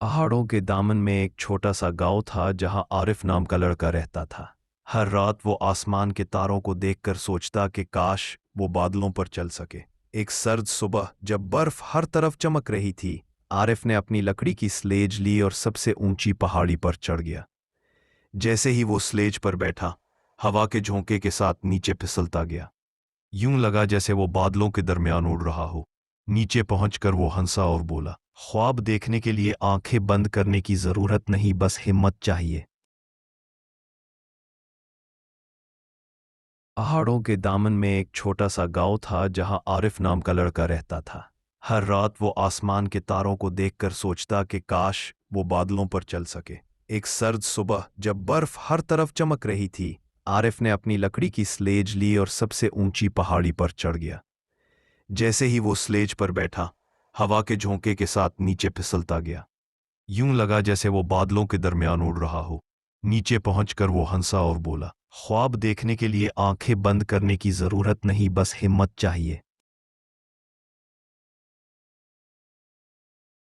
पहाड़ों के दामन में एक छोटा सा गांव था जहां आरिफ नाम का लड़का रहता था। हर रात वो आसमान के तारों को देखकर सोचता कि काश वो बादलों पर चल सके। एक सर्द सुबह जब बर्फ हर तरफ चमक रही थी, आरिफ ने अपनी लकड़ी की स्लेज ली और सबसे ऊंची पहाड़ी पर चढ़ गया। जैसे ही वो स्लेज पर बैठा, हवा के झोंके के साथ नीचे फिसलता गया। यूं लगा जैसे वो बादलों के दरमियान उड़ रहा हो। नीचे पहुंचकर वो हंसा और बोला, ख्वाब देखने के लिए आंखें बंद करने की जरूरत नहीं, बस हिम्मत चाहिए। पहाड़ों के दामन में एक छोटा सा गांव था जहां आरिफ नाम का लड़का रहता था। हर रात वो आसमान के तारों को देखकर सोचता कि काश वो बादलों पर चल सके। एक सर्द सुबह जब बर्फ हर तरफ चमक रही थी, आरिफ ने अपनी लकड़ी की स्लेज ली और सबसे ऊंची पहाड़ी पर चढ़ गया। जैसे ही वो स्लेज पर बैठा, हवा के झोंके के साथ नीचे फिसलता गया। यूं लगा जैसे वो बादलों के दरमियान उड़ रहा हो। नीचे पहुंचकर वो हंसा और बोला, ख्वाब देखने के लिए आंखें बंद करने की जरूरत नहीं, बस हिम्मत चाहिए।